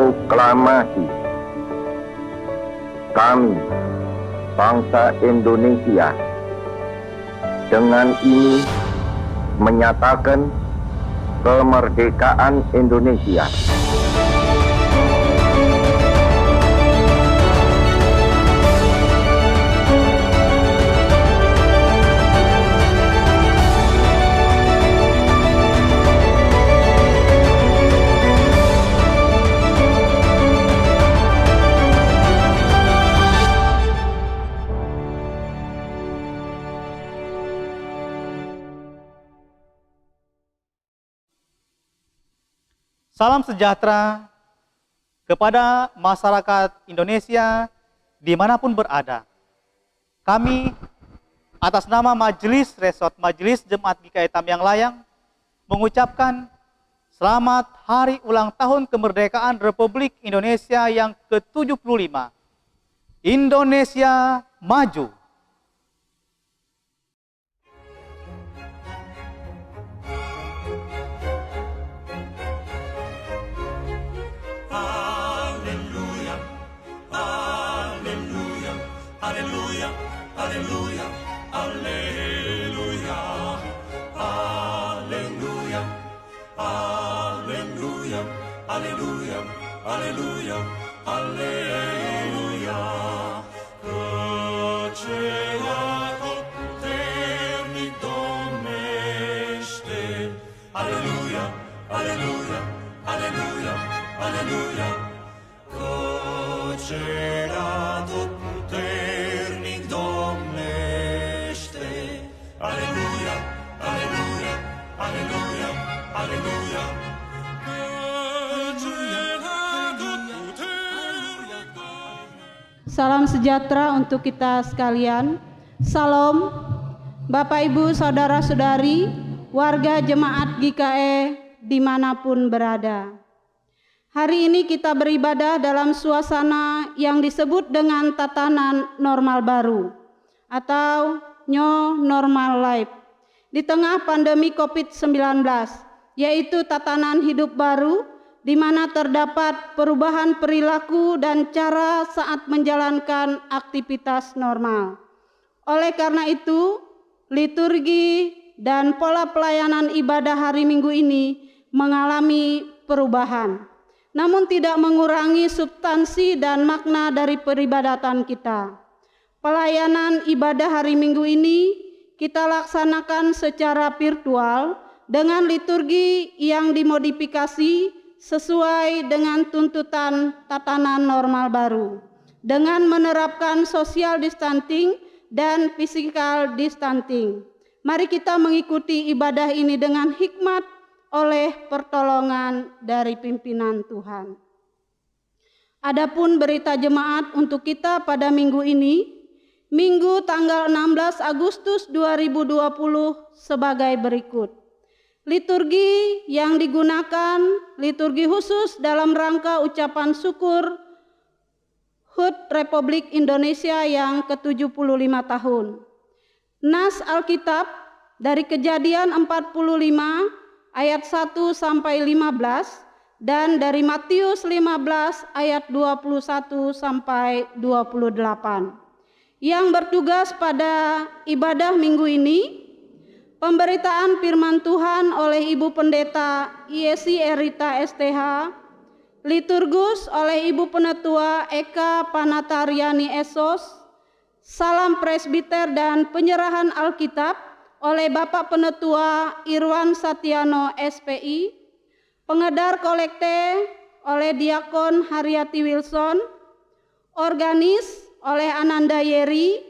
Proklamasi. Kami, bangsa Indonesia, dengan ini menyatakan kemerdekaan Indonesia. Salam sejahtera kepada masyarakat Indonesia dimanapun berada. Kami atas nama Majelis Resort Majelis Jemaat GKI Tamiang Layang mengucapkan selamat Hari Ulang Tahun Kemerdekaan Republik Indonesia yang ke-75. Indonesia Maju! Alleluia, alleluia, alleluia, alleluia, alleluia, alleluia, alleluia. Căceatul puternic domnește. Alleluia, alleluia, alleluia, alleluia. Căceatul puternic domnește. Aleluia, aleluia, aleluia, aleluia. Salam sejahtera untuk kita sekalian. Salam Bapak Ibu Saudara-saudari warga jemaat GKE dimanapun berada. Hari ini kita beribadah dalam suasana yang disebut dengan tatanan normal baru atau New Normal Life di tengah pandemi COVID-19, yaitu tatanan hidup baru di mana terdapat perubahan perilaku dan cara saat menjalankan aktivitas normal. Oleh karena itu, liturgi dan pola pelayanan ibadah hari Minggu ini mengalami perubahan, namun tidak mengurangi substansi dan makna dari peribadatan kita. Pelayanan ibadah hari Minggu ini kita laksanakan secara virtual dengan liturgi yang dimodifikasi sesuai dengan tuntutan tatanan normal baru, dengan menerapkan social distancing dan physical distancing. Mari kita mengikuti ibadah ini dengan hikmat oleh pertolongan dari pimpinan Tuhan. Adapun berita jemaat untuk kita pada minggu ini, Minggu tanggal 16 Agustus 2020 sebagai berikut. Liturgi yang digunakan, liturgi khusus dalam rangka ucapan syukur HUT Republik Indonesia yang ke-75 tahun. Nas Alkitab dari Kejadian 45 ayat 1 sampai 15 dan dari Matius 15 ayat 21 sampai 28. Yang bertugas pada ibadah minggu ini, pemberitaan firman Tuhan oleh Ibu Pendeta Yesi Erita STH, liturgus oleh Ibu Penetua Eka Panatariani Esos, salam presbiter dan penyerahan Alkitab oleh Bapak Penetua Irwan Satiano SPI, pengedar kolekte oleh Diakon Haryati Wilson, organis oleh Ananda Yeri,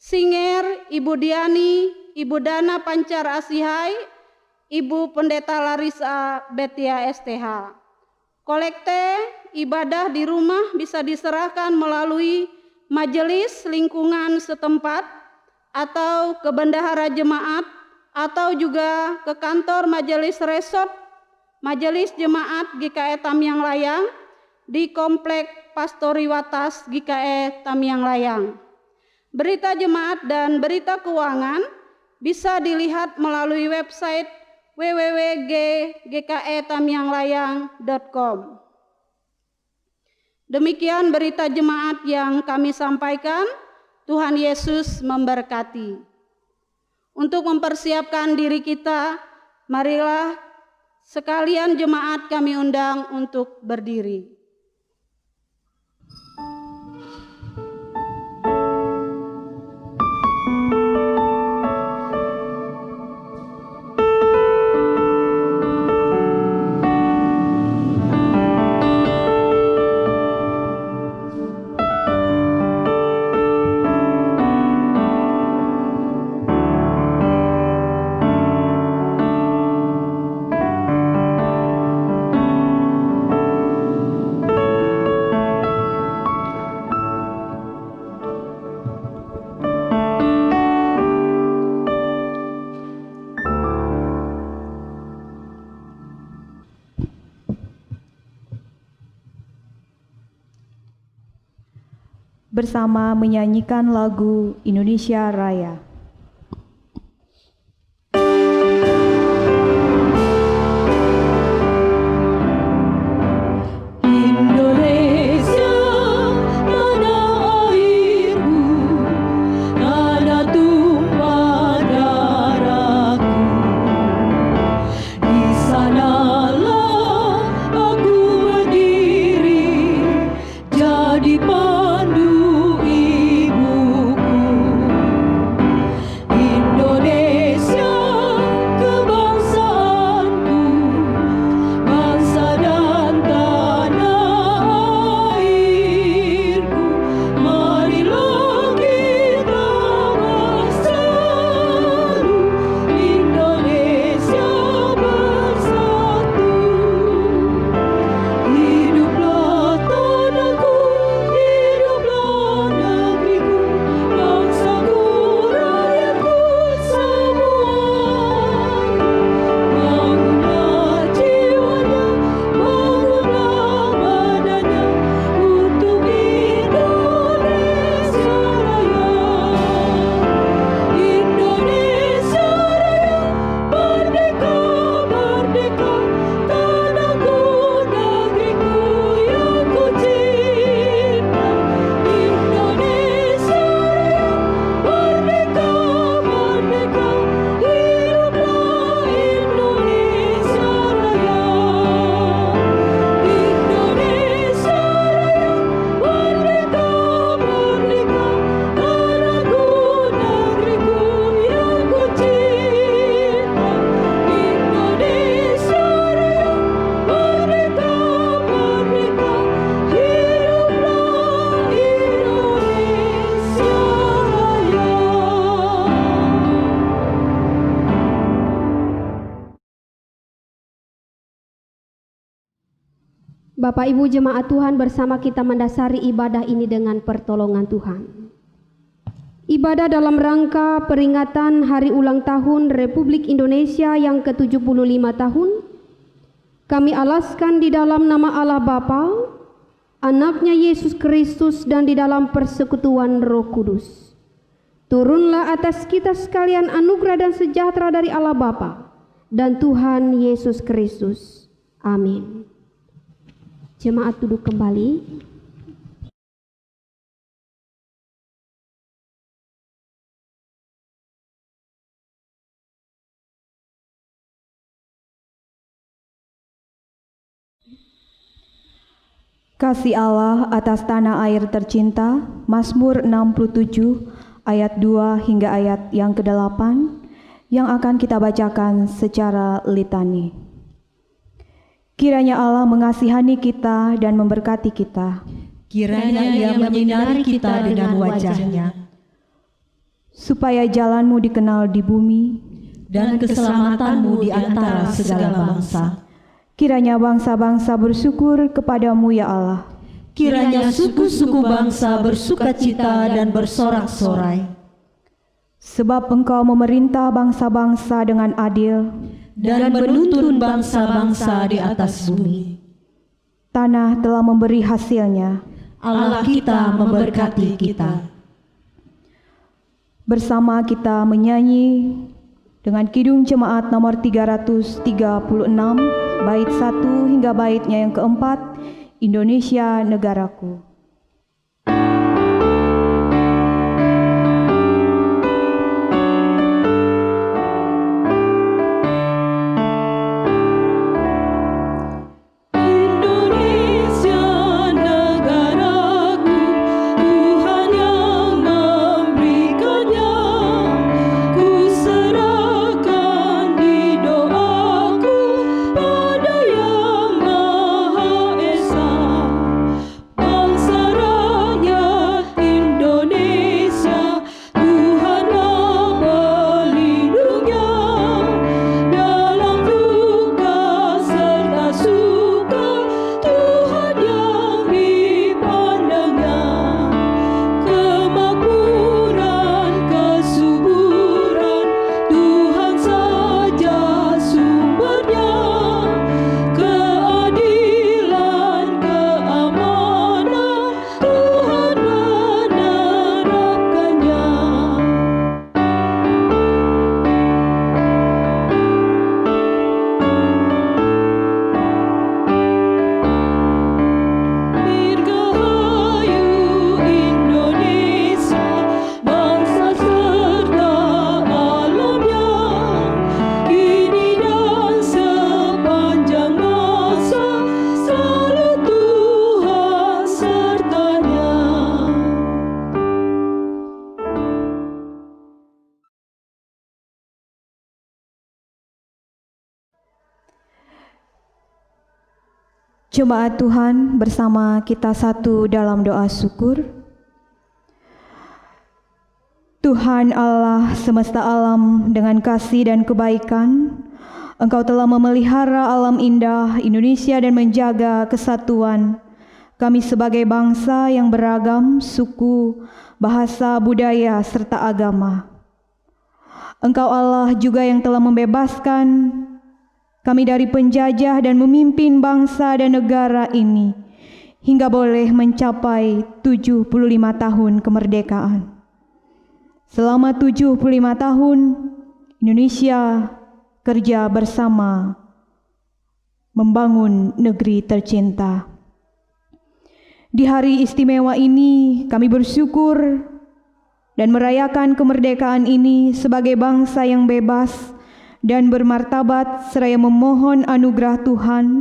singer Ibu Diani, Ibu Dana Pancar Asihai, Ibu Pendeta Larissa Betia STH. Kolekte ibadah di rumah bisa diserahkan melalui majelis lingkungan setempat atau ke bendahara jemaat, atau juga ke kantor majelis resort Majelis Jemaat GKE Tamiang Layang di Komplek Pastori Watas GKE Tamiang Layang. Berita jemaat dan berita keuangan bisa dilihat melalui website www.gketamianglayang.com. Demikian berita jemaat yang kami sampaikan. Tuhan Yesus memberkati. Untuk mempersiapkan diri kita, marilah sekalian jemaat kami undang untuk berdiri. Bersama menyanyikan lagu Indonesia Raya. Bapak Ibu jemaat Tuhan, bersama kita mendasari ibadah ini dengan pertolongan Tuhan. Ibadah dalam rangka peringatan Hari Ulang Tahun Republik Indonesia yang ke-75 tahun, kami alaskan di dalam nama Allah Bapa, Anaknya Yesus Kristus, dan di dalam persekutuan Roh Kudus. Turunlah atas kita sekalian anugerah dan sejahtera dari Allah Bapa dan Tuhan Yesus Kristus. Amin. Jemaat duduk kembali. Kasih Allah atas tanah air tercinta, Mazmur 67 ayat 2 hingga ayat yang ke-8 yang akan kita bacakan secara litani. Kiranya Allah mengasihani kita dan memberkati kita. Kiranya Ia menyinari kita dengan wajah-Nya, supaya jalan-Mu dikenal di bumi dan keselamatan-Mu di antara segala bangsa. Kiranya bangsa-bangsa bersyukur kepada-Mu ya Allah. Kiranya suku-suku bangsa bersukacita dan bersorak-sorai. Sebab Engkau memerintah bangsa-bangsa dengan adil dan menuntun bangsa-bangsa di atas bumi. Tanah telah memberi hasilnya. Allah kita memberkati kita. Bersama kita menyanyi dengan Kidung Jemaat nomor 336, bait 1 hingga baitnya yang keempat. Indonesia negaraku. Jemaat Tuhan, bersama kita satu dalam doa syukur. Tuhan Allah semesta alam, dengan kasih dan kebaikan, Engkau telah memelihara alam indah Indonesia dan menjaga kesatuan kami sebagai bangsa yang beragam suku, bahasa, budaya, serta agama. Engkau Allah juga yang telah membebaskan kami dari penjajah dan memimpin bangsa dan negara ini hingga boleh mencapai 75 tahun kemerdekaan. Selama 75 tahun, Indonesia kerja bersama membangun negeri tercinta. Di hari istimewa ini, kami bersyukur dan merayakan kemerdekaan ini sebagai bangsa yang bebas dan bermartabat, seraya memohon anugerah Tuhan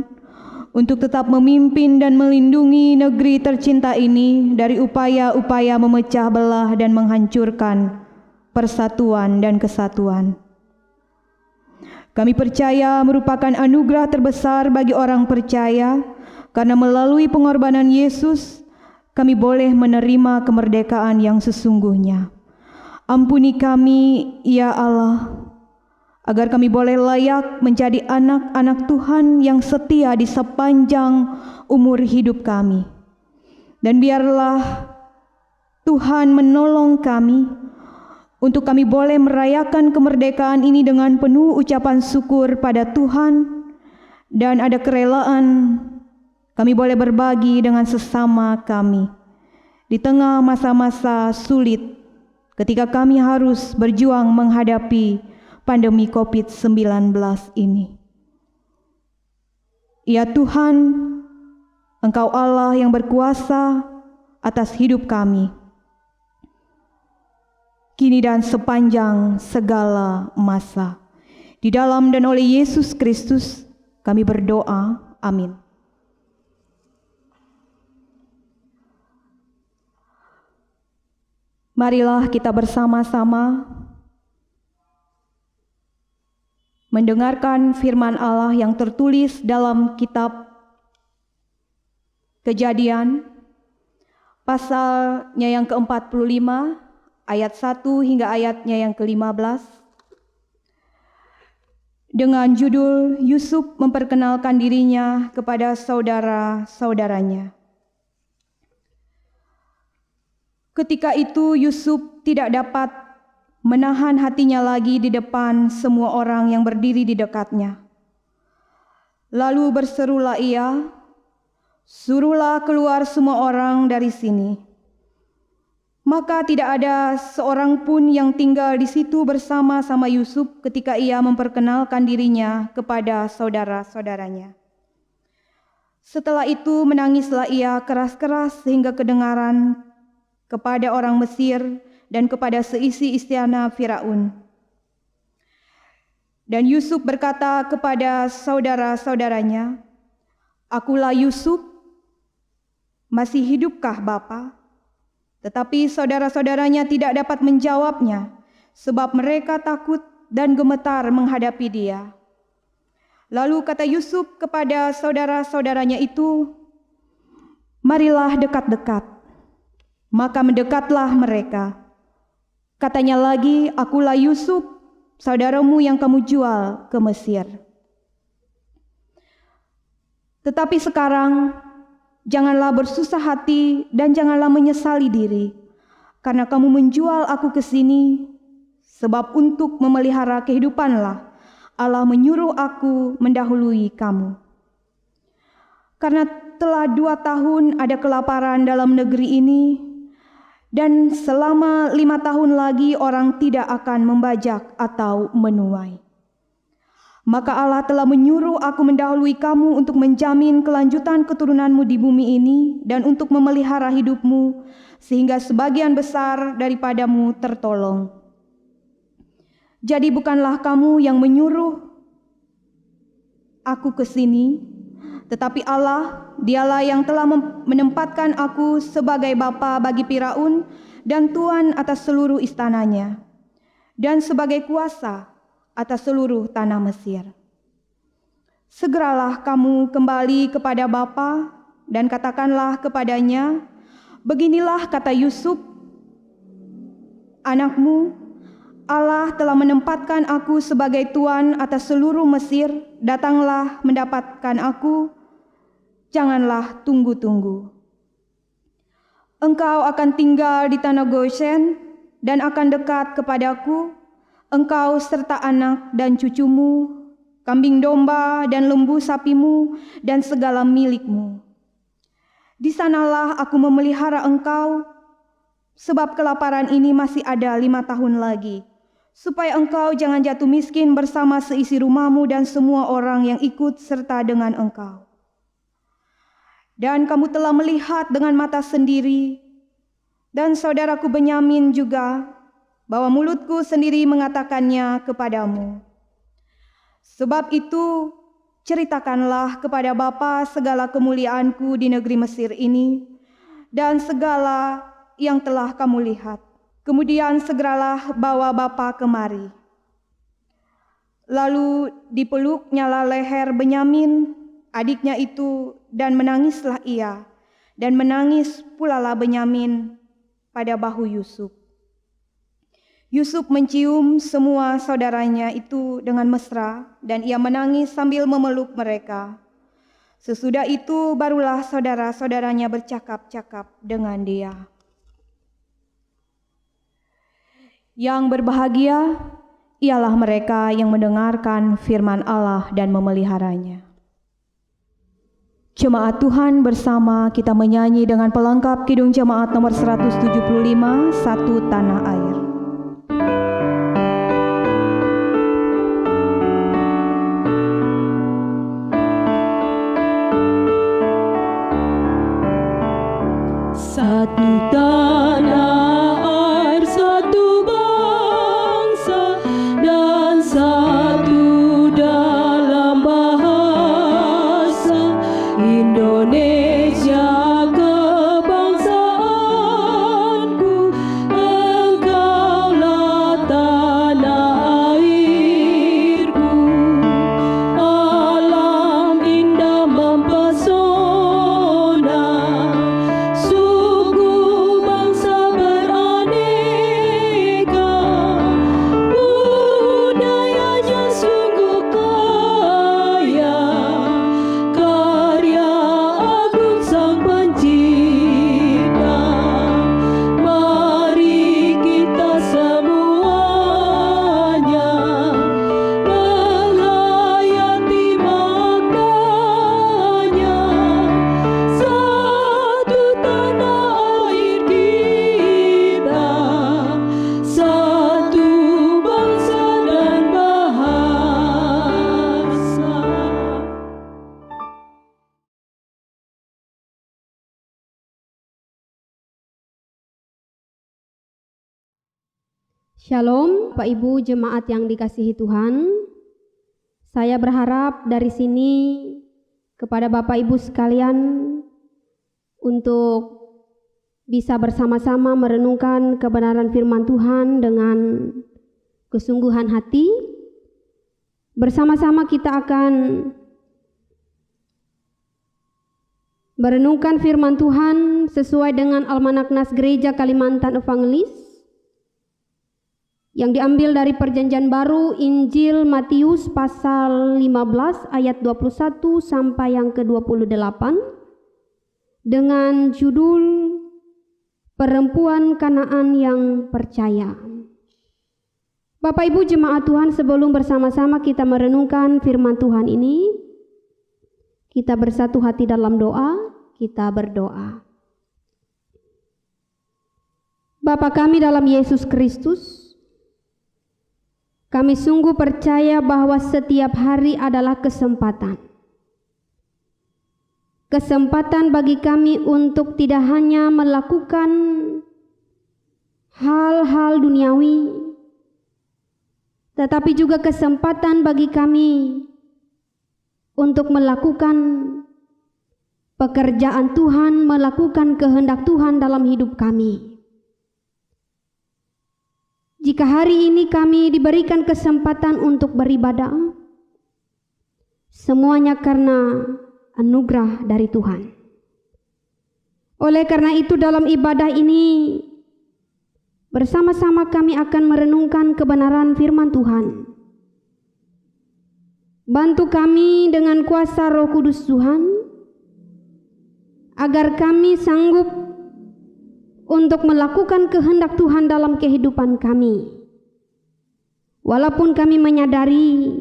untuk tetap memimpin dan melindungi negeri tercinta ini dari upaya-upaya memecah belah dan menghancurkan persatuan dan kesatuan. Kami percaya merupakan anugerah terbesar bagi orang percaya, karena melalui pengorbanan Yesus, kami boleh menerima kemerdekaan yang sesungguhnya. Ampuni kami, ya Allah, agar kami boleh layak menjadi anak-anak Tuhan yang setia di sepanjang umur hidup kami. Dan biarlah Tuhan menolong kami untuk kami boleh merayakan kemerdekaan ini dengan penuh ucapan syukur pada Tuhan, dan ada kerelaan kami boleh berbagi dengan sesama kami di tengah masa-masa sulit ketika kami harus berjuang menghadapi pandemi COVID-19 ini. Ya Tuhan, Engkau Allah yang berkuasa atas hidup kami, kini dan sepanjang segala masa. Di dalam dan oleh Yesus Kristus kami berdoa. Amin. Marilah kita bersama-sama mendengarkan firman Allah yang tertulis dalam kitab Kejadian, pasalnya yang ke-45, ayat 1 hingga ayatnya yang ke-15, dengan judul Yusuf memperkenalkan dirinya kepada saudara-saudaranya. Ketika itu Yusuf tidak dapat menahan hatinya lagi di depan semua orang yang berdiri di dekatnya. Lalu berserulah ia, "Suruhlah keluar semua orang dari sini." Maka tidak ada seorang pun yang tinggal di situ bersama-sama Yusuf ketika ia memperkenalkan dirinya kepada saudara-saudaranya. Setelah itu menangislah ia keras-keras sehingga kedengaran kepada orang Mesir dan kepada seisi istana Firaun. Dan Yusuf berkata kepada saudara-saudaranya, "Akulah Yusuf, masih hidupkah Bapa?" Tetapi saudara-saudaranya tidak dapat menjawabnya, sebab mereka takut dan gemetar menghadapi dia. Lalu kata Yusuf kepada saudara-saudaranya itu, "Marilah dekat-dekat." Maka mendekatlah mereka. Katanya lagi, "Akulah Yusuf, saudaramu yang kamu jual ke Mesir. Tetapi sekarang janganlah bersusah hati dan janganlah menyesali diri, karena kamu menjual aku ke sini, sebab untuk memelihara kehidupanlah Allah menyuruh aku mendahului kamu. Karena telah 2 tahun ada kelaparan dalam negeri ini, dan selama 5 tahun lagi orang tidak akan membajak atau menuai. Maka Allah telah menyuruh aku mendahului kamu untuk menjamin kelanjutan keturunanmu di bumi ini dan untuk memelihara hidupmu, sehingga sebagian besar daripadamu tertolong. Jadi bukanlah kamu yang menyuruh aku ke sini, tetapi Allah, dialah yang telah menempatkan aku sebagai bapa bagi Firaun dan tuan atas seluruh istananya, dan sebagai kuasa atas seluruh tanah Mesir. Segeralah kamu kembali kepada bapa dan katakanlah kepadanya, beginilah kata Yusuf, anakmu, Allah telah menempatkan aku sebagai tuan atas seluruh Mesir, datanglah mendapatkan aku, janganlah tunggu-tunggu. Engkau akan tinggal di tanah Goshen dan akan dekat kepadaku, engkau serta anak dan cucumu, kambing domba dan lembu sapimu dan segala milikmu. Di sanalah aku memelihara engkau, sebab kelaparan ini masih ada 5 tahun lagi, supaya engkau jangan jatuh miskin bersama seisi rumahmu dan semua orang yang ikut serta dengan engkau. Dan kamu telah melihat dengan mata sendiri, dan saudaraku Benyamin juga, bahwa mulutku sendiri mengatakannya kepadamu. Sebab itu, ceritakanlah kepada Bapa segala kemuliaanku di negeri Mesir ini, dan segala yang telah kamu lihat. Kemudian segeralah bawa Bapa kemari. Lalu dipeluknyalah leher Benyamin, adiknya itu, dan menangislah ia, dan menangis pulalah Benyamin pada bahu Yusuf. Yusuf mencium semua saudaranya itu dengan mesra, dan ia menangis sambil memeluk mereka. Sesudah itu barulah saudara-saudaranya bercakap-cakap dengan dia. Yang berbahagia ialah mereka yang mendengarkan firman Allah dan memeliharanya. Jemaat Tuhan bersama kita menyanyi dengan pelengkap Kidung Jemaat nomor 175, Satu Tanah Air. Satu tanah air, satu bangsa, dan satu dalam bahasa, Indonesia kebangsaanku, engkaulah Shalom, Bapak Ibu jemaat yang dikasihi Tuhan. Saya berharap dari sini kepada Bapak Ibu sekalian untuk bisa bersama-sama merenungkan kebenaran firman Tuhan dengan kesungguhan hati. Bersama-sama kita akan merenungkan firman Tuhan sesuai dengan Almanak Nas Gereja Kalimantan Evangelis yang diambil dari Perjanjian Baru Injil Matius pasal 15 ayat 21 sampai yang ke-28 dengan judul Perempuan Kanaan yang Percaya. Bapak Ibu jemaat Tuhan, sebelum bersama-sama kita merenungkan firman Tuhan ini, kita bersatu hati dalam doa, kita berdoa. Bapa kami dalam Yesus Kristus, kami sungguh percaya bahwa setiap hari adalah kesempatan. Kesempatan bagi kami untuk tidak hanya melakukan hal-hal duniawi, tetapi juga kesempatan bagi kami untuk melakukan pekerjaan Tuhan, melakukan kehendak Tuhan dalam hidup kami. Jika hari ini kami diberikan kesempatan untuk beribadah, semuanya karena anugerah dari Tuhan. Oleh karena itu dalam ibadah ini, bersama-sama kami akan merenungkan kebenaran firman Tuhan. Bantu kami dengan kuasa Roh Kudus Tuhan, agar kami sanggup untuk melakukan kehendak Tuhan dalam kehidupan kami. Walaupun kami menyadari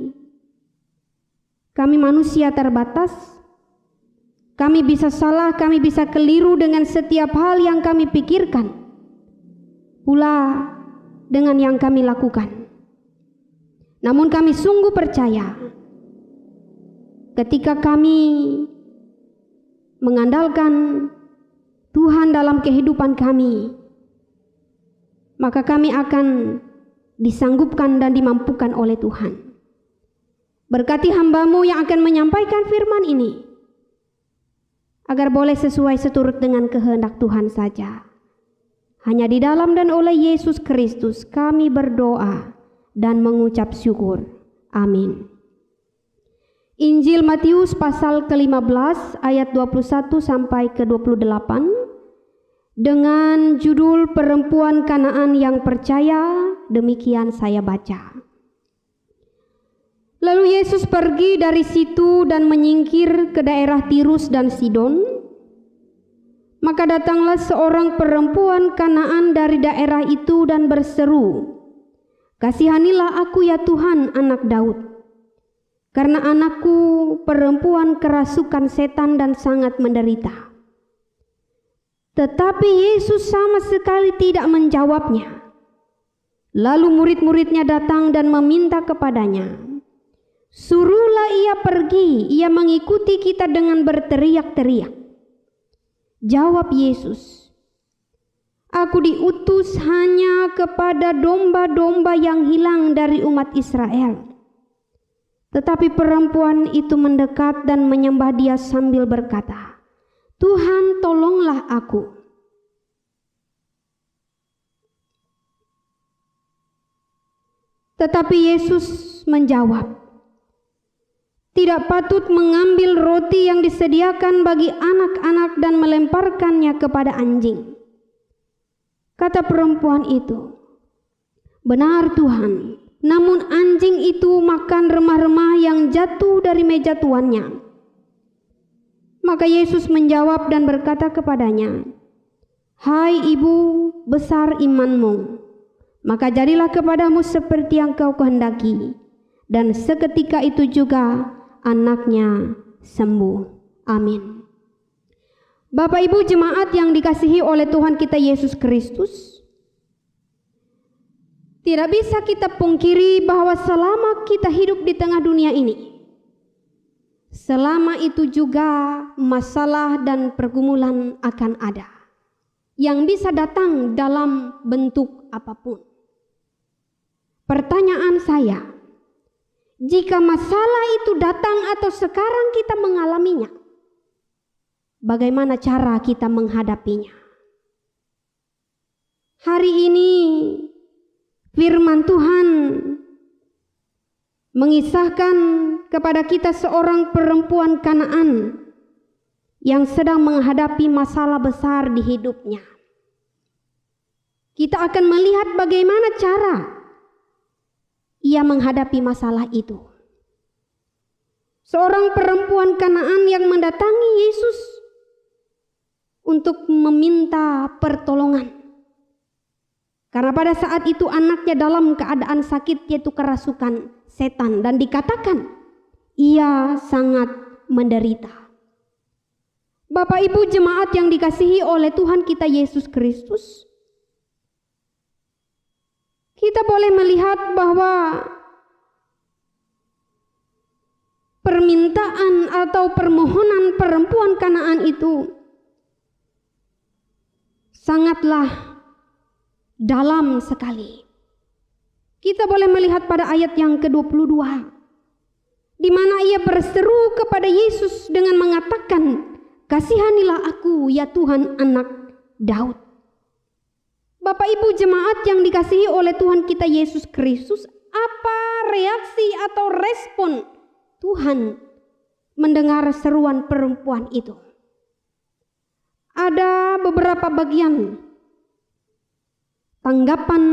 kami manusia terbatas, kami bisa salah, kami bisa keliru dengan setiap hal yang kami pikirkan, pula dengan yang kami lakukan. Namun kami sungguh percaya ketika kami mengandalkan Tuhan dalam kehidupan kami, maka kami akan disanggupkan dan dimampukan oleh Tuhan. Berkati hamba-Mu yang akan menyampaikan firman ini, agar boleh sesuai seturut dengan kehendak Tuhan saja. Hanya di dalam dan oleh Yesus Kristus kami berdoa dan mengucap syukur. Amin. Injil Matius pasal ke-15 ayat 21 sampai ke-28 dengan judul Perempuan Kanaan yang Percaya, demikian saya baca. Lalu Yesus pergi dari situ dan menyingkir ke daerah Tirus dan Sidon. Maka datanglah seorang perempuan Kanaan dari daerah itu dan berseru, "Kasihanilah aku ya Tuhan, anak Daud, karena anakku perempuan kerasukan setan dan sangat menderita." Tetapi Yesus sama sekali tidak menjawabnya. Lalu murid-muridnya datang dan meminta kepadanya, "Suruhlah ia pergi, ia mengikuti kita dengan berteriak-teriak." Jawab Yesus, "Aku diutus hanya kepada domba-domba yang hilang dari umat Israel." Tetapi perempuan itu mendekat dan menyembah Dia sambil berkata, "Tuhan, tolonglah aku." Tetapi Yesus menjawab, "Tidak patut mengambil roti yang disediakan bagi anak-anak dan melemparkannya kepada anjing." Kata perempuan itu, "Benar Tuhan, namun anjing itu makan remah-remah yang jatuh dari meja tuannya." Maka Yesus menjawab dan berkata kepadanya, "Hai ibu, besar imanmu, maka jadilah kepadamu seperti yang kau kehendaki." Dan seketika itu juga anaknya sembuh. Amin. Bapak Ibu jemaat yang dikasihi oleh Tuhan kita Yesus Kristus, tidak bisa kita pungkiri bahwa selama kita hidup di tengah dunia ini, selama itu juga masalah dan pergumulan akan ada, yang bisa datang dalam bentuk apapun. pertanyaan saya, jika masalah itu datang atau sekarang kita mengalaminya, bagaimana cara kita menghadapinya? Hari ini firman Tuhan mengisahkan kepada kita seorang perempuan Kanaan yang sedang menghadapi masalah besar di hidupnya. Kita akan melihat bagaimana cara ia menghadapi masalah itu. Seorang perempuan Kanaan yang mendatangi Yesus untuk meminta pertolongan. Karena pada saat itu anaknya dalam keadaan sakit, yaitu kerasukan setan, dan dikatakan ia sangat menderita. Bapak Ibu jemaat yang dikasihi oleh Tuhan kita Yesus Kristus, kita boleh melihat bahwa permintaan atau permohonan perempuan Kanaan itu sangatlah dalam sekali. Kita boleh melihat pada ayat yang ke-22, di mana ia berseru kepada Yesus dengan mengatakan, "Kasihanilah aku ya Tuhan, anak Daud." Bapak Ibu jemaat yang dikasihi oleh Tuhan kita Yesus Kristus, apa reaksi atau respon Tuhan mendengar seruan perempuan itu? Ada beberapa bagian tanggapan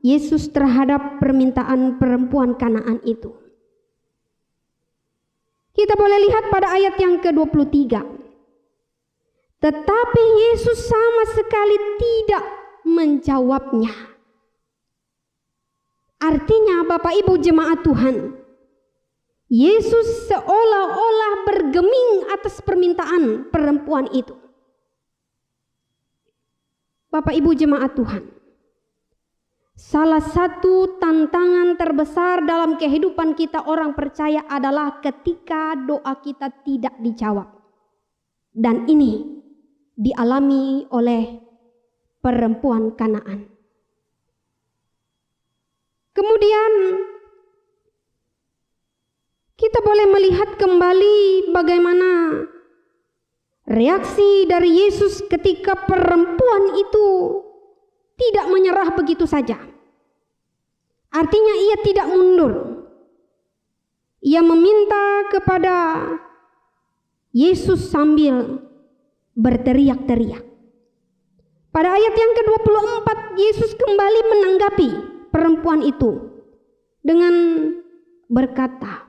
Yesus terhadap permintaan perempuan Kanaan itu. Kita boleh lihat pada ayat yang ke-23. Tetapi Yesus sama sekali tidak menjawabnya. Artinya Bapak Ibu jemaat Tuhan, Yesus seolah-olah bergeming atas permintaan perempuan itu. Bapak Ibu jemaat Tuhan, salah satu tantangan terbesar dalam kehidupan kita orang percaya adalah ketika doa kita tidak dijawab. Dan ini dialami oleh perempuan Kanaan. Kemudian kita boleh melihat kembali bagaimana reaksi dari Yesus ketika perempuan itu tidak menyerah begitu saja. Artinya ia tidak mundur. Ia meminta kepada Yesus sambil berteriak-teriak. Pada ayat yang ke-24 Yesus kembali menanggapi perempuan itu dengan berkata,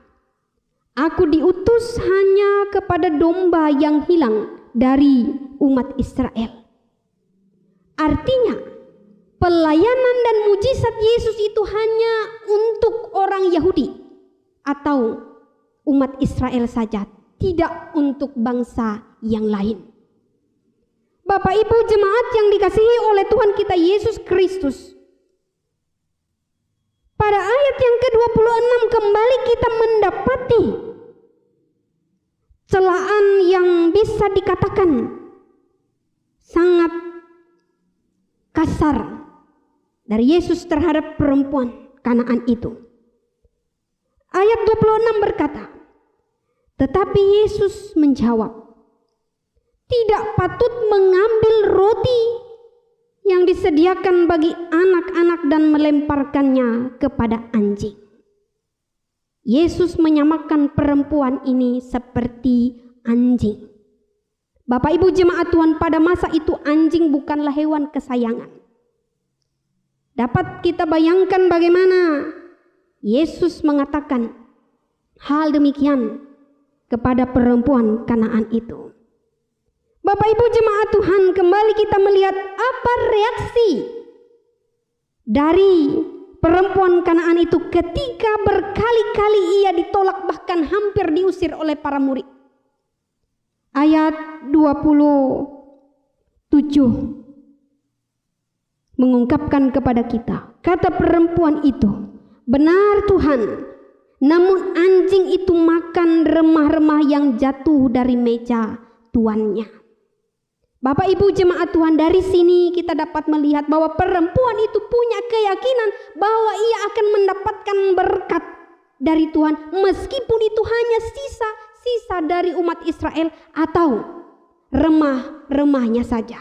"Aku diutus hanya kepada domba yang hilang dari umat Israel." Artinya pelayanan dan mujizat Yesus itu hanya untuk orang Yahudi atau umat Israel saja, tidak untuk bangsa yang lain. Bapak Ibu jemaat yang dikasihi oleh Tuhan kita Yesus Kristus, pada ayat yang ke-26 kembali kita mendapati celaan yang bisa dikatakan sangat kasar dari Yesus terhadap perempuan Kanaan itu. Ayat 26 berkata, tetapi Yesus menjawab, "Tidak patut mengambil roti yang disediakan bagi anak-anak dan melemparkannya kepada anjing." Yesus menyamakan perempuan ini seperti anjing. Bapak Ibu jemaat Tuhan, pada masa itu anjing bukanlah hewan kesayangan. Dapat kita bayangkan bagaimana Yesus mengatakan hal demikian kepada perempuan Kanaan itu. Bapak Ibu jemaat Tuhan, kembali kita melihat apa reaksi dari perempuan Kanaan itu ketika berkali-kali ia ditolak, bahkan hampir diusir oleh para murid. Ayat 27 mengungkapkan kepada kita, kata perempuan itu, "Benar Tuhan, namun anjing itu makan remah-remah yang jatuh dari meja tuannya." Bapak Ibu jemaat Tuhan, dari sini kita dapat melihat bahwa perempuan itu punya keyakinan bahwa ia akan mendapatkan berkat dari Tuhan, meskipun itu hanya sisa dari umat Israel atau remah-remahnya saja.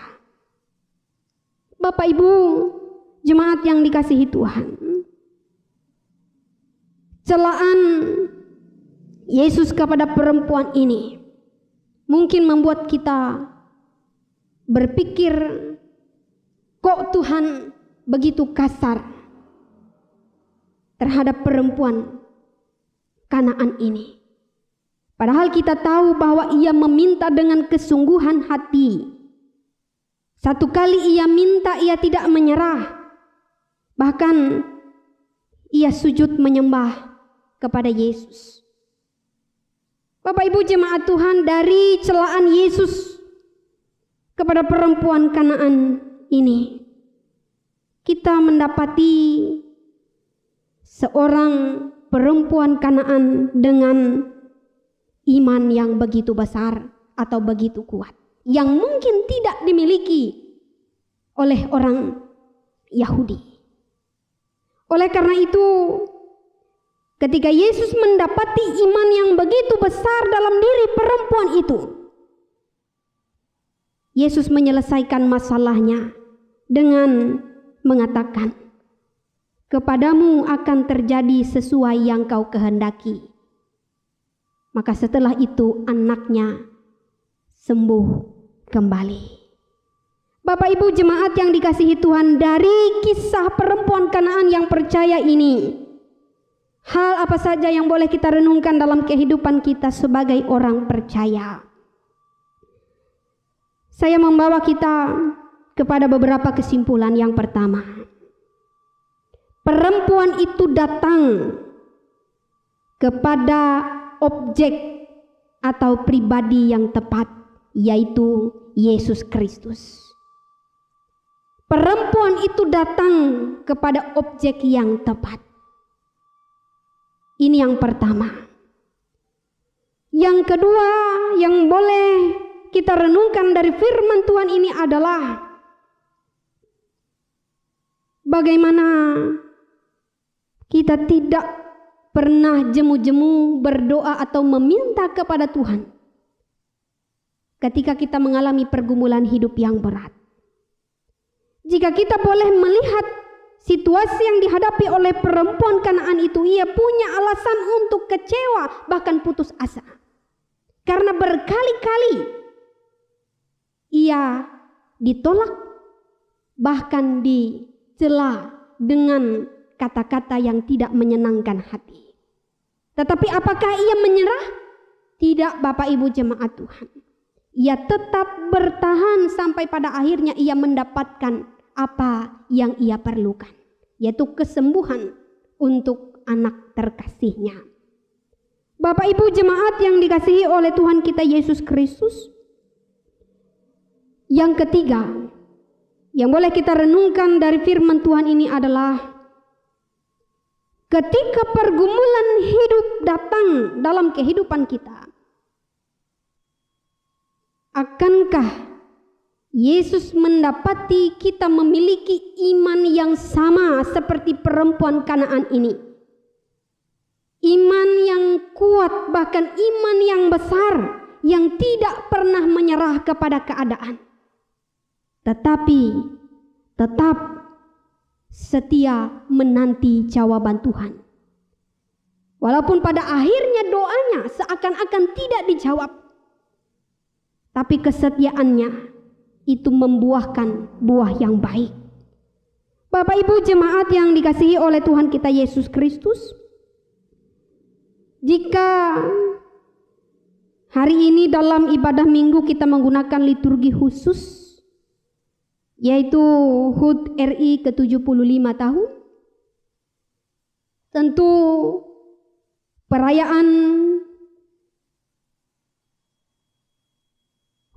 Bapak Ibu jemaat yang dikasihi Tuhan, celaan Yesus kepada perempuan ini mungkin membuat kita berpikir, kok Tuhan begitu kasar terhadap perempuan Kanaan ini. Padahal kita tahu bahwa ia meminta dengan kesungguhan hati. Satu kali ia minta, ia tidak menyerah. Bahkan ia sujud menyembah kepada Yesus. Bapak Ibu jemaat Tuhan, dari celaan Yesus kepada perempuan Kanaan ini, kita mendapati seorang perempuan Kanaan dengan iman yang begitu besar atau begitu kuat, yang mungkin tidak dimiliki oleh orang Yahudi. Oleh karena itu, ketika Yesus mendapati iman yang begitu besar dalam diri perempuan itu, Yesus menyelesaikan masalahnya dengan mengatakan, "Kepadamu akan terjadi sesuai yang kau kehendaki." Maka setelah itu anaknya sembuh kembali. Bapak Ibu jemaat yang dikasihi Tuhan, dari kisah perempuan Kanaan yang percaya ini, hal apa saja yang boleh kita renungkan dalam kehidupan kita sebagai orang percaya? Saya membawa kita kepada beberapa kesimpulan. Yang pertama, perempuan itu datang kepada objek atau pribadi yang tepat, yaitu Yesus Kristus. Perempuan itu datang kepada objek yang tepat. Ini yang pertama. Yang kedua yang boleh kita renungkan dari firman Tuhan ini adalah bagaimana kita tidak pernah jemu-jemu berdoa atau meminta kepada Tuhan ketika kita mengalami pergumulan hidup yang berat. Jika kita boleh melihat situasi yang dihadapi oleh perempuan Kanaan itu, ia punya alasan untuk kecewa, bahkan putus asa. Karena berkali-kali ia ditolak, bahkan dicela dengan kata-kata yang tidak menyenangkan hati. Tetapi apakah ia menyerah? Tidak, Bapak Ibu jemaat Tuhan. Ia tetap bertahan sampai pada akhirnya ia mendapatkan apa yang ia perlukan, yaitu kesembuhan untuk anak terkasihnya. Bapak Ibu jemaat yang dikasihi oleh Tuhan kita Yesus Kristus, yang ketiga yang boleh kita renungkan dari firman Tuhan ini adalah ketika pergumulan hidup datang dalam kehidupan kita, akankah Yesus mendapati kita memiliki iman yang sama seperti perempuan Kanaan ini? Iman yang kuat, bahkan iman yang besar, yang tidak pernah menyerah kepada keadaan, tetapi tetap setia menanti jawaban Tuhan. Walaupun pada akhirnya doanya seakan-akan tidak dijawab, tapi kesetiaannya itu membuahkan buah yang baik. Bapak Ibu jemaat yang dikasihi oleh Tuhan kita Yesus Kristus, jika hari ini dalam ibadah minggu kita menggunakan liturgi khusus, yaitu HUT RI ke-75 tahun, tentu perayaan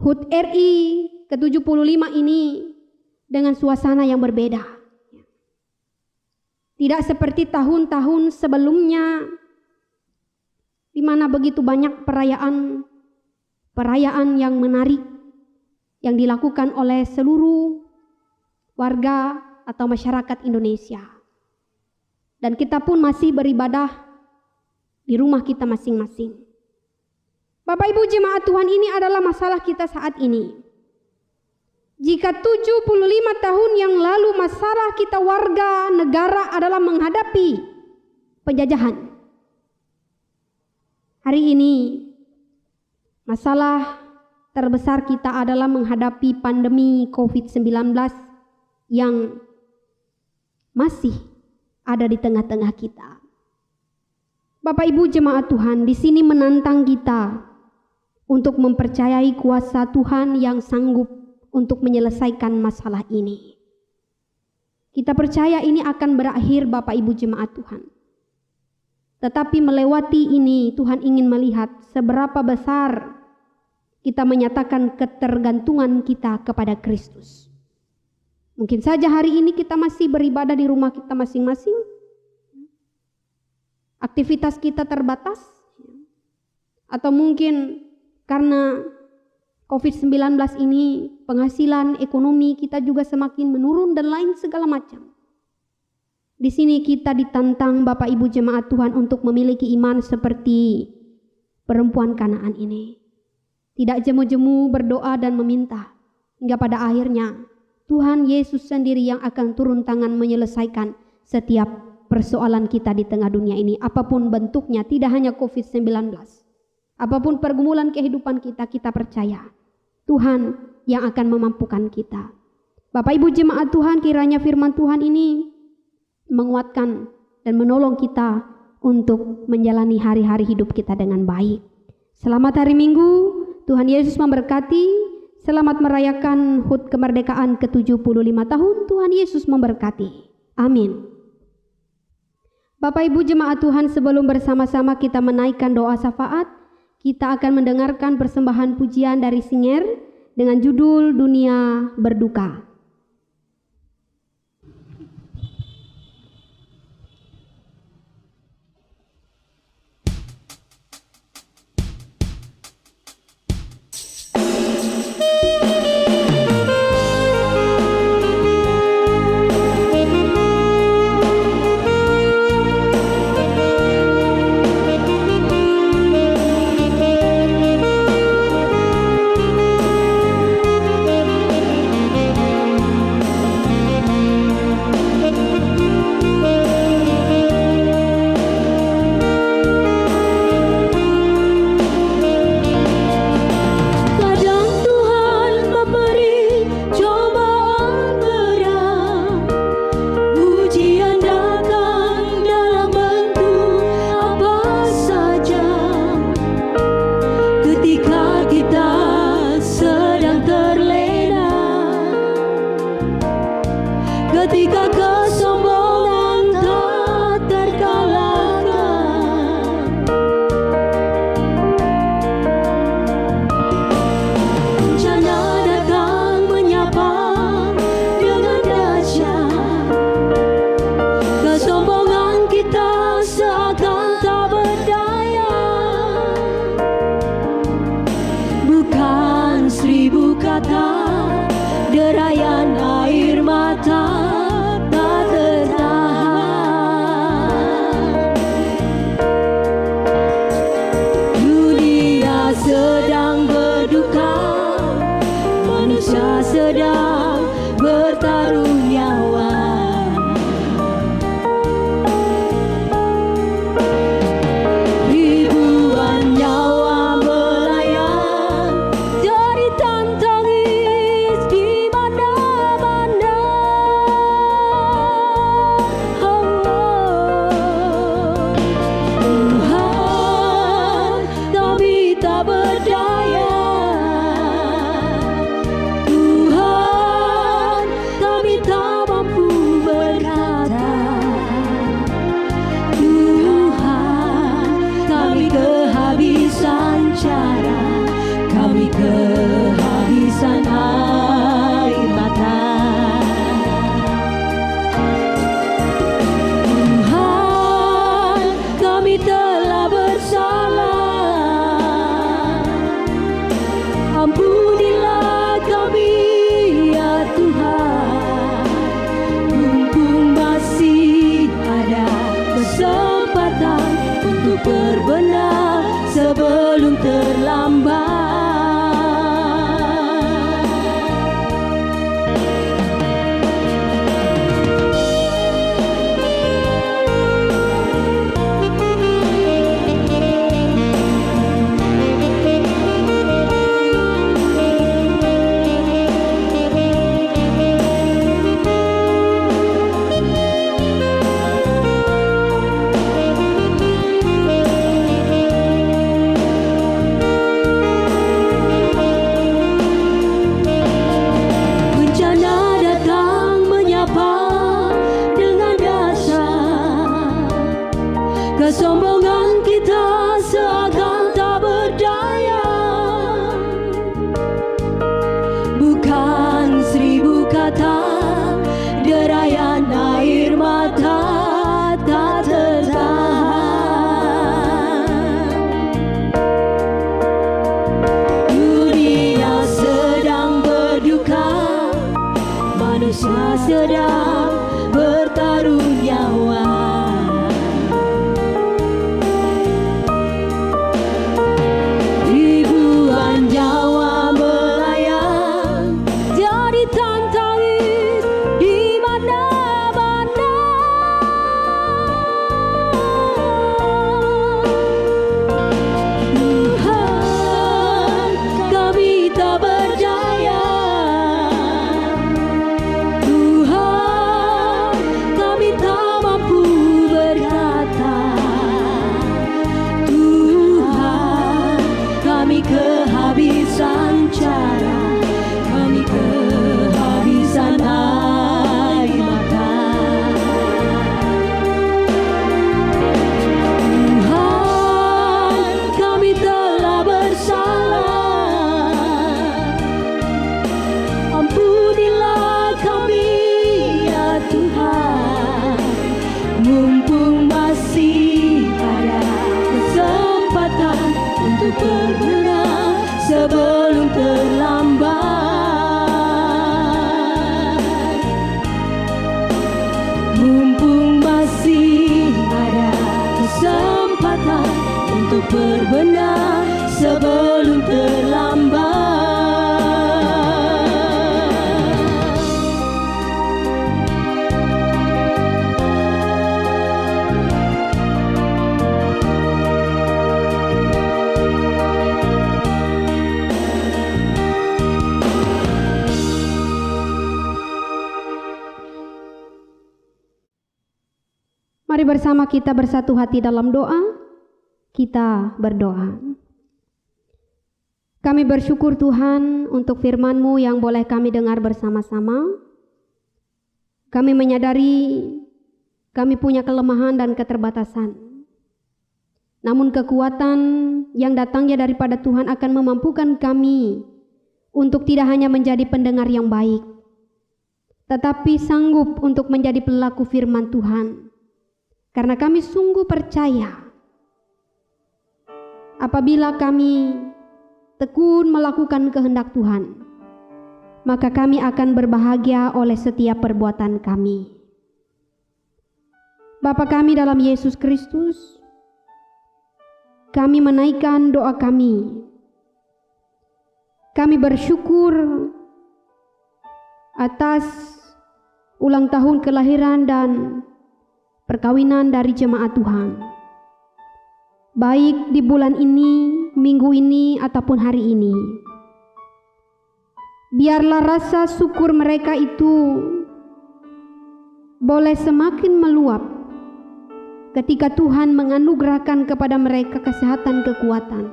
HUT RI ke-75 ini dengan suasana yang berbeda. Tidak seperti tahun-tahun sebelumnya, di mana begitu banyak perayaan yang menarik, yang dilakukan oleh seluruh warga atau masyarakat Indonesia. Dan kita pun masih beribadah di rumah kita masing-masing. Bapak Ibu jemaat Tuhan, ini adalah masalah kita saat ini. Jika 75 tahun yang lalu masalah kita warga negara adalah menghadapi penjajahan, hari ini masalah terbesar kita adalah menghadapi pandemi COVID-19 yang masih ada di tengah-tengah kita. Bapak Ibu jemaat Tuhan, di sini menantang kita untuk mempercayai kuasa Tuhan yang sanggup untuk menyelesaikan masalah ini. Kita percaya ini akan berakhir Bapak Ibu jemaat Tuhan. Tetapi melewati ini Tuhan ingin melihat seberapa besar kita menyatakan ketergantungan kita kepada Kristus. Mungkin saja hari ini kita masih beribadah di rumah kita masing-masing. Aktivitas kita terbatas. Atau mungkin karena COVID-19 ini penghasilan ekonomi kita juga semakin menurun dan lain segala macam. Di sini kita ditantang Bapak Ibu jemaat Tuhan untuk memiliki iman seperti perempuan Kanaan ini. Tidak jemu-jemu berdoa dan meminta, hingga pada akhirnya Tuhan Yesus sendiri yang akan turun tangan menyelesaikan setiap persoalan kita di tengah dunia ini. Apapun bentuknya, tidak hanya COVID-19. Apapun pergumulan kehidupan kita, kita percaya Tuhan yang akan memampukan kita. Bapak Ibu jemaat Tuhan, kiranya firman Tuhan ini menguatkan dan menolong kita untuk menjalani hari-hari hidup kita dengan baik. Selamat hari Minggu, Tuhan Yesus memberkati. Selamat merayakan HUT kemerdekaan ke-75 tahun, Tuhan Yesus memberkati. Amin. Bapak Ibu jemaat Tuhan, sebelum bersama-sama kita menaikkan doa syafaat, kita akan mendengarkan persembahan pujian dari Singer dengan judul Dunia Berduka. sebelum terlambat. Kesombongan kita seakan tak berdaya. Bukan 1000 kata, derayan air mata tak tertahan. Dunia sedang berduka, manusia sedang bertaruh nyawa. Kehabisan cara, kami kehabisan air mata. Tuhan, kami telah bersalah. Ampunilah kami ya Tuhan, mumpung masih ada kesempatan untuk berbenah sebelum terlambat. Mumpung masih ada kesempatan untuk berbenah sebelum terlambat. Mari bersama kita bersatu hati dalam doa. Kita berdoa. Kami bersyukur Tuhan untuk firman-Mu yang boleh kami dengar bersama-sama. Kami menyadari kami punya kelemahan dan keterbatasan. Namun kekuatan yang datangnya daripada Tuhan akan memampukan kami untuk tidak hanya menjadi pendengar yang baik, tetapi sanggup untuk menjadi pelaku firman Tuhan. Karena kami sungguh percaya apabila kami tekun melakukan kehendak Tuhan, maka kami akan berbahagia oleh setiap perbuatan kami. Bapa kami dalam Yesus Kristus, kami menaikkan doa kami. Kami bersyukur atas ulang tahun kelahiran dan perkawinan dari jemaat Tuhan. Baik di bulan ini, minggu ini, ataupun hari ini. Biarlah rasa syukur mereka itu boleh semakin meluap ketika Tuhan menganugerahkan kepada mereka kesehatan, kekuatan,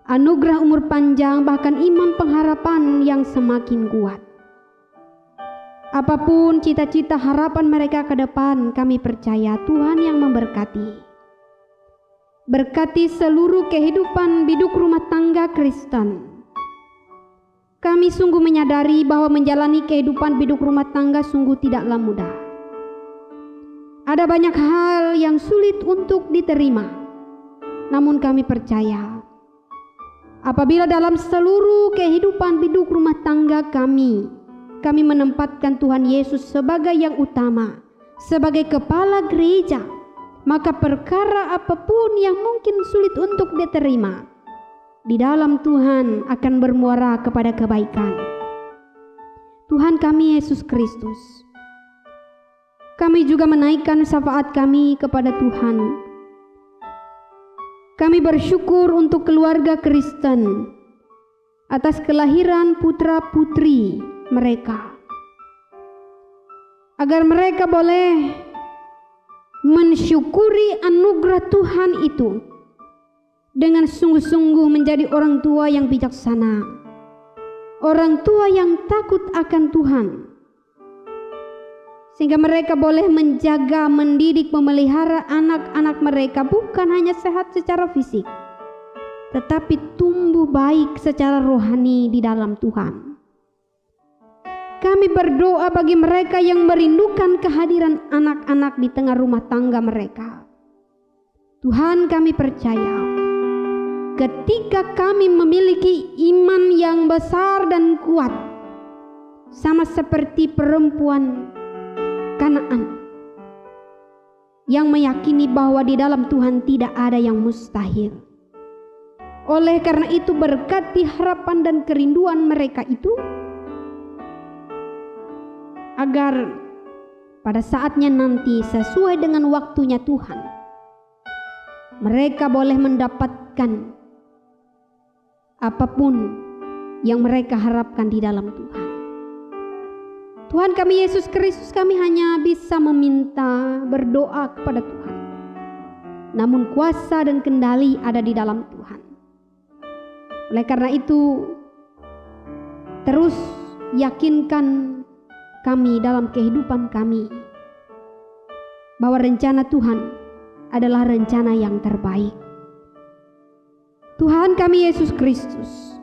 anugerah umur panjang, bahkan iman pengharapan yang semakin kuat. Apapun cita-cita harapan mereka ke depan, kami percaya Tuhan yang memberkati. Berkati seluruh kehidupan biduk rumah tangga Kristen. Kami sungguh menyadari bahwa menjalani kehidupan biduk rumah tangga sungguh tidaklah mudah. Ada banyak hal yang sulit untuk diterima. Namun kami percaya, apabila dalam seluruh kehidupan biduk rumah tangga kami menempatkan Tuhan Yesus sebagai yang utama, sebagai kepala gereja, maka perkara apapun yang mungkin sulit untuk diterima di dalam Tuhan akan bermuara kepada kebaikan. Tuhan kami Yesus Kristus, kami juga menaikkan syafaat kami kepada Tuhan. Kami bersyukur untuk keluarga Kristen atas kelahiran putra-putri mereka, agar mereka boleh mensyukuri anugerah Tuhan itu dengan sungguh-sungguh menjadi orang tua yang bijaksana, orang tua yang takut akan Tuhan, sehingga mereka boleh menjaga, mendidik, memelihara anak-anak mereka bukan hanya sehat secara fisik, tetapi tumbuh baik secara rohani di dalam Tuhan. Kami berdoa bagi mereka yang merindukan kehadiran anak-anak di tengah rumah tangga mereka. Tuhan, kami percaya ketika kami memiliki iman yang besar dan kuat, sama seperti perempuan Kanaan yang meyakini bahwa di dalam Tuhan tidak ada yang mustahil. Oleh karena itu, berkati harapan dan kerinduan mereka itu, agar pada saatnya nanti sesuai dengan waktunya Tuhan, mereka boleh mendapatkan apapun yang mereka harapkan di dalam Tuhan. Tuhan kami Yesus Kristus, kami hanya bisa meminta, berdoa kepada Tuhan, namun kuasa dan kendali ada di dalam Tuhan. Oleh karena itu, terus yakinkan kami dalam kehidupan kami bahwa rencana Tuhan adalah rencana yang terbaik. Tuhan kami Yesus Kristus,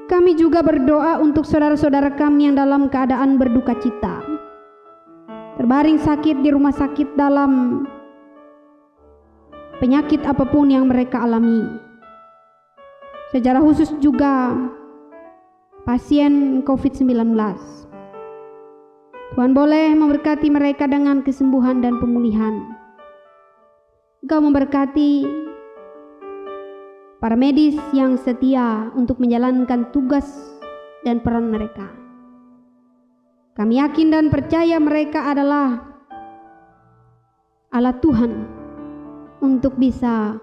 kami juga berdoa untuk saudara-saudara kami yang dalam keadaan berduka cita, terbaring sakit di rumah sakit dalam penyakit apapun yang mereka alami. Secara khusus juga pasien COVID-19. Tuhan boleh memberkati mereka dengan kesembuhan dan pemulihan. Engkau memberkati para medis yang setia untuk menjalankan tugas dan peran mereka. Kami yakin dan percaya mereka adalah alat Tuhan untuk bisa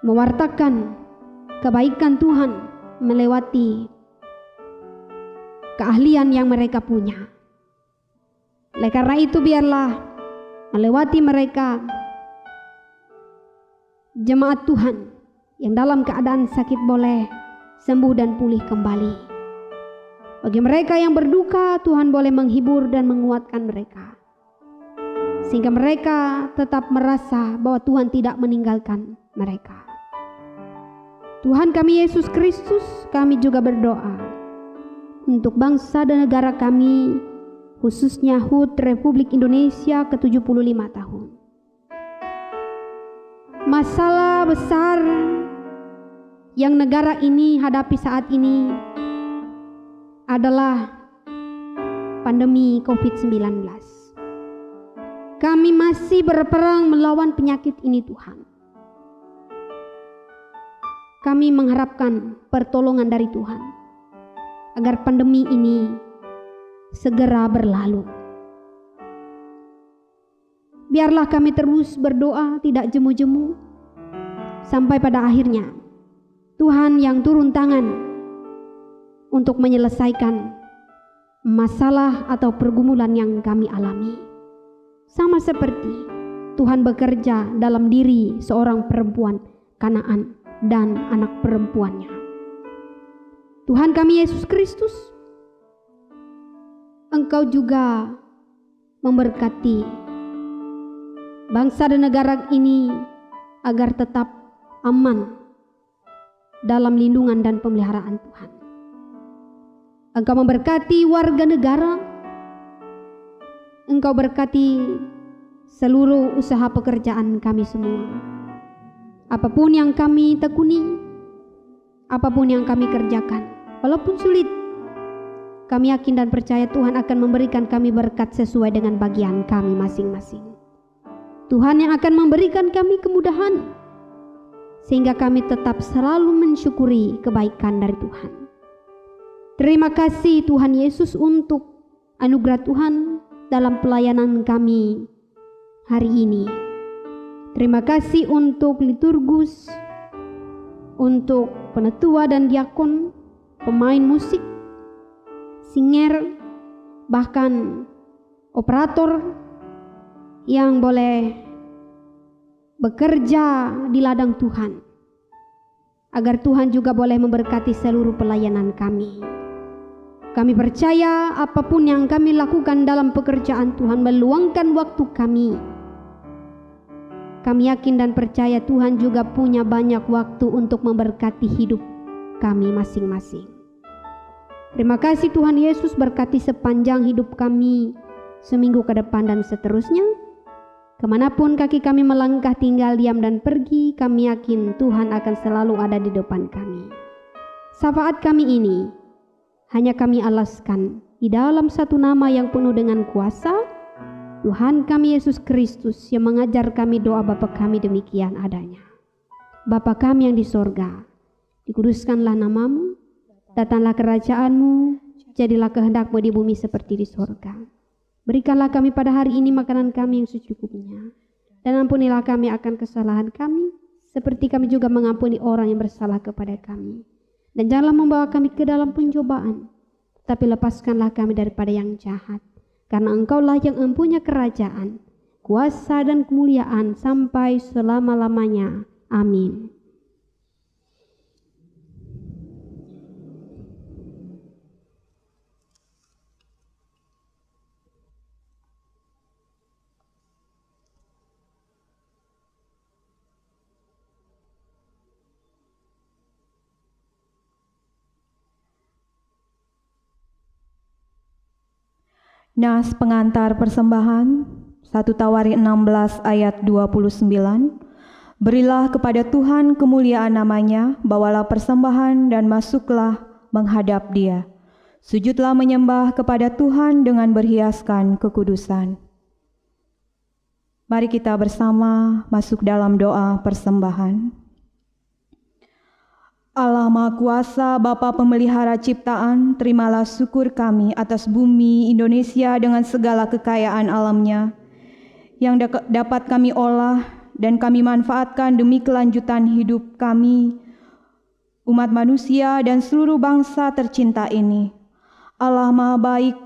mewartakan kebaikan Tuhan melewati keahlian yang mereka punya. Oleh karena itu, biarlah melewati mereka jemaat Tuhan yang dalam keadaan sakit boleh sembuh dan pulih kembali. Bagi mereka yang berduka, Tuhan boleh menghibur dan menguatkan mereka, sehingga mereka tetap merasa bahwa Tuhan tidak meninggalkan mereka. Tuhan kami Yesus Kristus, kami juga berdoa untuk bangsa dan negara kami, khususnya HUT Republik Indonesia ke-75 tahun. Masalah besar yang negara ini hadapi saat ini adalah pandemi COVID-19. Kami masih berperang melawan penyakit ini, Tuhan. Kami mengharapkan pertolongan dari Tuhan agar pandemi ini segera berlalu. Biarlah kami terus berdoa tidak jemu-jemu sampai pada akhirnya Tuhan yang turun tangan untuk menyelesaikan masalah atau pergumulan yang kami alami. Sama seperti Tuhan bekerja dalam diri seorang perempuan Kanaan dan anak perempuannya. Tuhan kami Yesus Kristus, Engkau juga memberkati bangsa dan negara ini agar tetap aman dalam lindungan dan pemeliharaan Tuhan. Engkau memberkati warga negara, Engkau berkati seluruh usaha pekerjaan kami semua. Apapun yang kami tekuni, apapun yang kami kerjakan, walaupun sulit, kami yakin dan percaya Tuhan akan memberikan kami berkat sesuai dengan bagian kami masing-masing. Tuhan yang akan memberikan kami kemudahan, sehingga kami tetap selalu mensyukuri kebaikan dari Tuhan. Terima kasih Tuhan Yesus untuk anugerah Tuhan dalam pelayanan kami hari ini. Terima kasih untuk liturgus, untuk penetua dan diakon, pemain musik, singer, bahkan operator yang boleh bekerja di ladang Tuhan, agar Tuhan juga boleh memberkati seluruh pelayanan kami. Kami percaya apapun yang kami lakukan dalam pekerjaan Tuhan, meluangkan waktu kami. Kami yakin dan percaya Tuhan juga punya banyak waktu untuk memberkati hidup kami masing-masing. Terima kasih Tuhan Yesus, berkati sepanjang hidup kami seminggu ke depan dan seterusnya. Kemanapun kaki kami melangkah, tinggal, diam, dan pergi, kami yakin Tuhan akan selalu ada di depan kami. Syafaat kami ini hanya kami alaskan di dalam satu nama yang penuh dengan kuasa, Tuhan kami Yesus Kristus, yang mengajar kami doa Bapa kami demikian adanya. Bapa kami yang di sorga, dikuduskanlah namamu, datanglah kerajaanmu, jadilah kehendakmu di bumi seperti di sorga. Berikanlah kami pada hari ini makanan kami yang secukupnya, dan ampunilah kami akan kesalahan kami, seperti kami juga mengampuni orang yang bersalah kepada kami. Dan janganlah membawa kami ke dalam pencobaan, tapi lepaskanlah kami daripada yang jahat. Karena Engkaulah yang mempunyai kerajaan, kuasa dan kemuliaan sampai selama-lamanya. Amin. Nas pengantar persembahan 1 Tawarik 16 ayat 29. Berilah kepada Tuhan kemuliaan namanya, bawalah persembahan dan masuklah menghadap Dia. Sujudlah menyembah kepada Tuhan dengan berhiaskan kekudusan. Mari kita bersama masuk dalam doa persembahan. Allah Maha Kuasa, Bapa Pemelihara Ciptaan, terimalah syukur kami atas bumi Indonesia dengan segala kekayaan alamnya yang dapat kami olah dan kami manfaatkan demi kelanjutan hidup kami, umat manusia dan seluruh bangsa tercinta ini. Allah Maha Baik,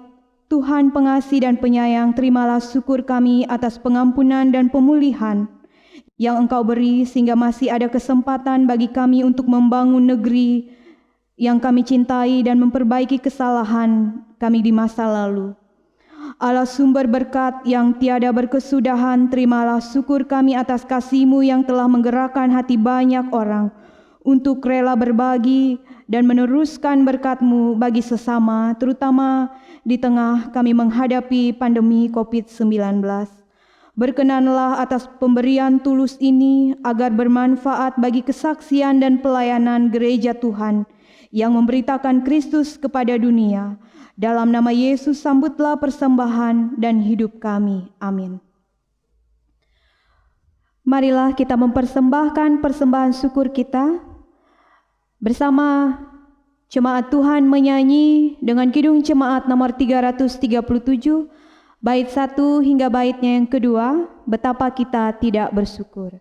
Tuhan pengasih dan penyayang, terimalah syukur kami atas pengampunan dan pemulihan yang Engkau beri sehingga masih ada kesempatan bagi kami untuk membangun negeri yang kami cintai dan memperbaiki kesalahan kami di masa lalu. Allah sumber berkat yang tiada berkesudahan, terimalah syukur kami atas kasih-Mu yang telah menggerakkan hati banyak orang untuk rela berbagi dan meneruskan berkat-Mu bagi sesama, terutama di tengah kami menghadapi pandemi COVID-19. Berkenanlah atas pemberian tulus ini agar bermanfaat bagi kesaksian dan pelayanan gereja Tuhan yang memberitakan Kristus kepada dunia. Dalam nama Yesus sambutlah persembahan dan hidup kami. Amin. Marilah kita mempersembahkan persembahan syukur kita bersama jemaat Tuhan menyanyi dengan kidung jemaat nomor 337, bait 1 hingga baitnya yang kedua, betapa kita tidak bersyukur.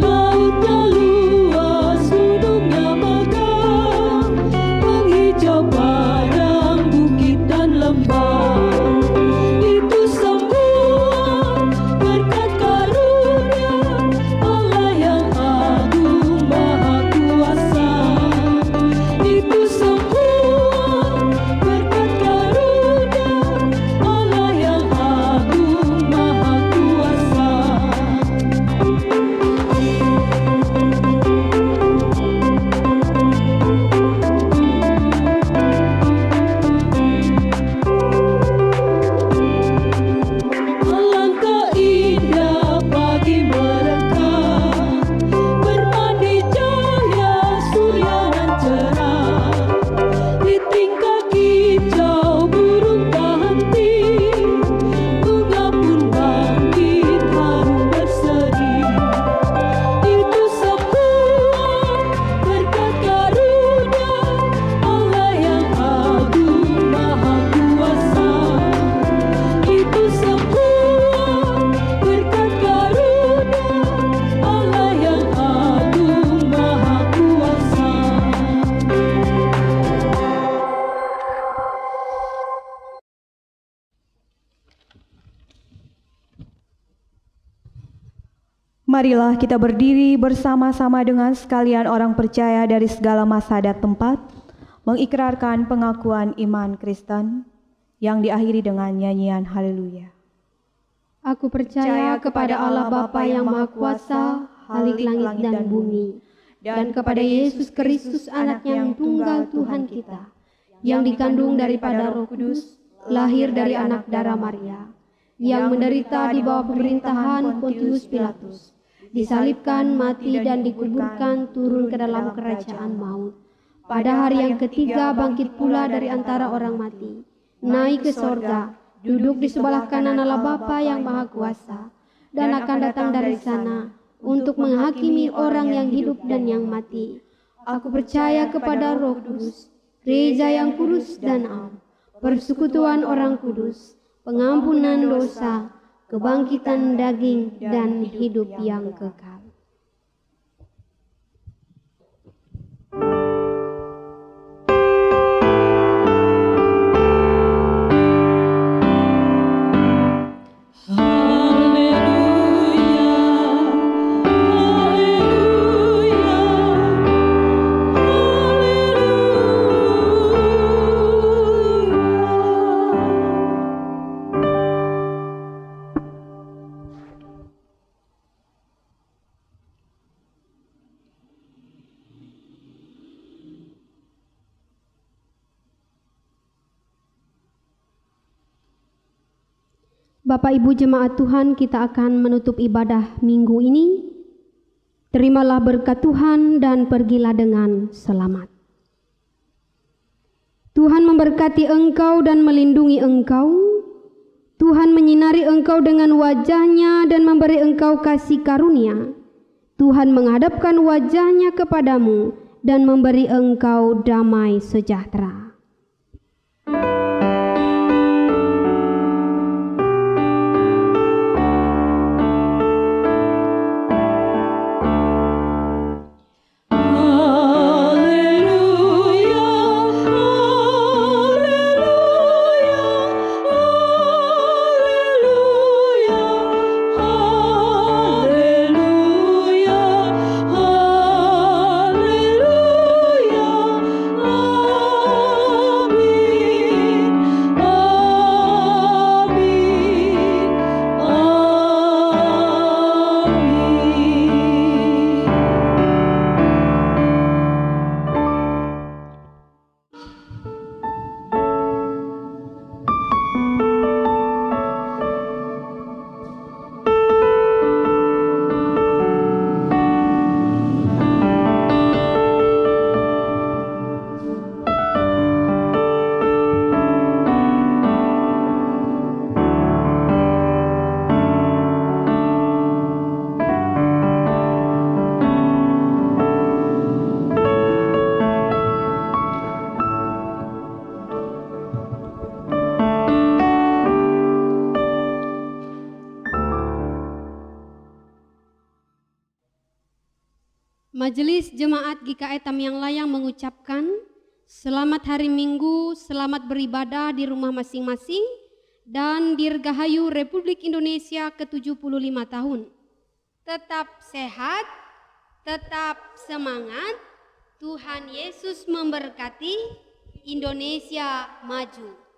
Lautnya luas, gunungnya megah. Marilah kita berdiri bersama-sama dengan sekalian orang percaya dari segala masa dan tempat, mengikrarkan pengakuan iman Kristen yang diakhiri dengan nyanyian haleluya. Aku percaya kepada Allah Bapa yang Maha Kuasa, Khalik langit dan bumi, dan kepada Yesus Kristus anaknya yang tunggal Tuhan kita, yang dikandung daripada Roh Kudus, lahir dari anak darah Maria, yang menderita di bawah pemerintahan Pontius Pilatus, disalibkan, mati dan dikuburkan, turun ke dalam kerajaan maut. Pada hari yang ketiga bangkit pula dari antara orang mati, naik ke sorga, duduk di sebelah kanan Allah Bapa yang Maha Kuasa, dan akan datang dari sana untuk menghakimi orang yang hidup dan yang mati. Aku percaya kepada Roh Kudus, gereja yang kudus dan am, persekutuan orang kudus, pengampunan dosa, kebangkitan daging, dan hidup yang kekal. Bapak Ibu jemaat Tuhan, kita akan menutup ibadah minggu ini. Terimalah berkat Tuhan dan pergilah dengan selamat. Tuhan memberkati engkau dan melindungi engkau. Tuhan menyinari engkau dengan wajah-Nya dan memberi engkau kasih karunia. Tuhan menghadapkan wajah-Nya kepadamu dan memberi engkau damai sejahtera. Majelis Jemaat GKI Tamiang Layang mengucapkan selamat hari Minggu, selamat beribadah di rumah masing-masing, dan Dirgahayu Republik Indonesia ke-75 tahun. Tetap sehat, tetap semangat, Tuhan Yesus memberkati, Indonesia maju.